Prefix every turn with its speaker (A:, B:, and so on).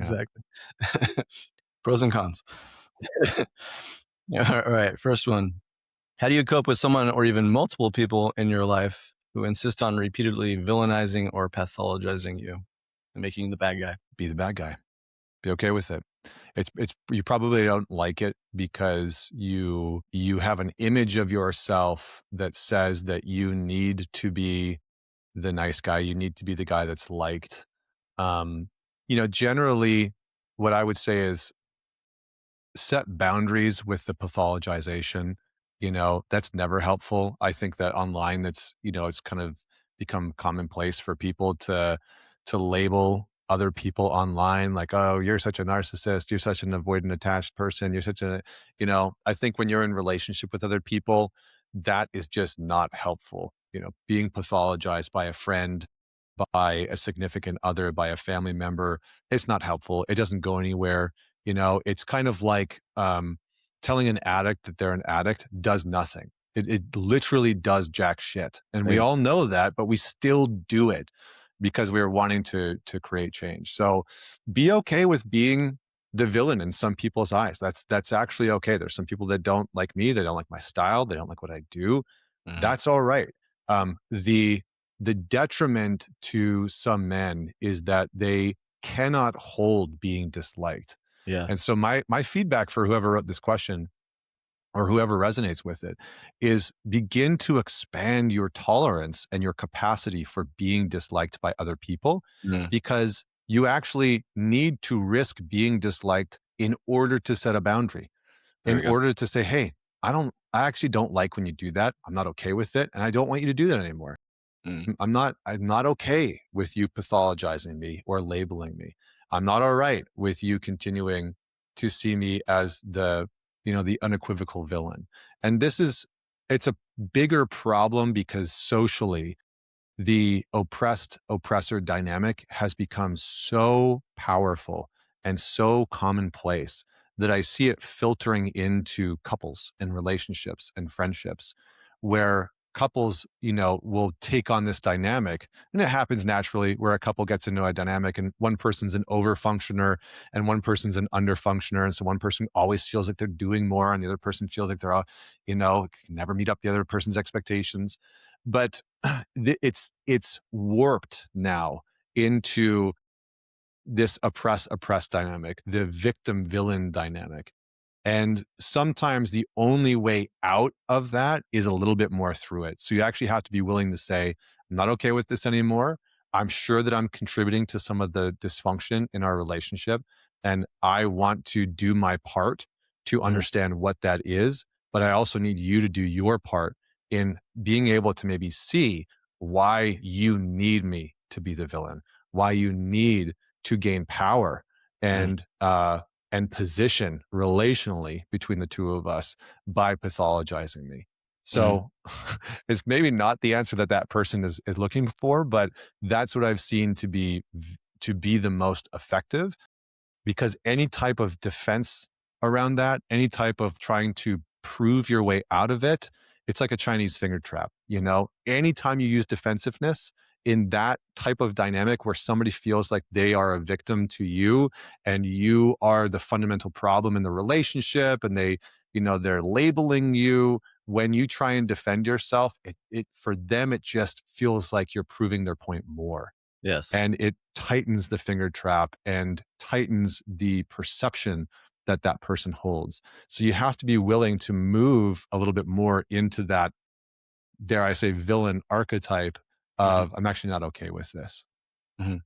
A: Yeah.
B: Exactly. Pros and cons. Yeah, all right. First one. How do you cope with someone or even multiple people in your life who insist on repeatedly villainizing or pathologizing you and making you the bad guy?
A: Be the bad guy. Be okay with it. It's you probably don't like it because you have an image of yourself that says that you need to be the nice guy. You need to be the guy that's liked. Um, generally what I would say is set boundaries with the pathologization. That's never helpful. I think that online it's kind of become commonplace for people to label other people online like, oh, you're such a narcissist, you're such an avoidant attached person, you're such a, I think when you're in relationship with other people, that is just not helpful. Being pathologized by a friend, by a significant other, by a family member, it's not helpful. It doesn't go anywhere. It's kind of like telling an addict that they're an addict does nothing. It literally does jack shit. And we
B: Right.
A: all know that, but we still do it because we are wanting to create change. So be okay with being the villain in some people's eyes. That's actually okay. There's some people that don't like me, they don't like my style, they don't like what I do.
B: Mhm.
A: That's all right. The detriment to some men is that they cannot hold being disliked.
B: Yeah.
A: And so my feedback for whoever wrote this question or whoever resonates with it is begin to expand your tolerance and your capacity for being disliked by other people,
B: Mm.
A: because you actually need to risk being disliked in order to set a boundary,
B: There
A: in
B: we go.
A: order to say, hey, I actually don't like when you do that. I'm not okay with it. And I don't want you to do that anymore.
B: Mm.
A: I'm not okay with you pathologizing me or labeling me. I'm not all right with you continuing to see me as the unequivocal villain. And it's a bigger problem because socially the oppressed oppressor dynamic has become so powerful and so commonplace that I see it filtering into couples and relationships and friendships where couples, will take on this dynamic. And it happens naturally where a couple gets into a dynamic and one person's an over functioner and one person's an under functioner. And so one person always feels like they're doing more and the other person feels like they're all, can never meet up the other person's expectations. But it's warped now into this oppressed dynamic, the victim villain dynamic. And sometimes the only way out of that is a little bit more through it. So you actually have to be willing to say, I'm not okay with this anymore. I'm sure that I'm contributing to some of the dysfunction in our relationship. And I want to do my part to
B: Mhm.
A: understand what that is. But I also need you to do your part in being able to maybe see why you need me to be the villain, why you need to gain power
B: Mhm.
A: and position relationally between the two of us by pathologizing me.
B: Mhm.
A: So it's maybe not the answer that that person is looking for, but that's what I've seen to be the most effective, because any type of defense around that, any type of trying to prove your way out of it, it's like a Chinese finger trap. Anytime you use defensiveness in that type of dynamic where somebody feels like they are a victim to you and you are the fundamental problem in the relationship and they're labeling you, when you try and defend yourself, it for them, it just feels like you're proving their point more,
B: Yes.
A: and it tightens the finger trap and tightens the perception that that person holds. So you have to be willing to move a little bit more into that, dare I say, villain archetype
B: Mhm.
A: of I'm actually not okay with this.
B: Mhm.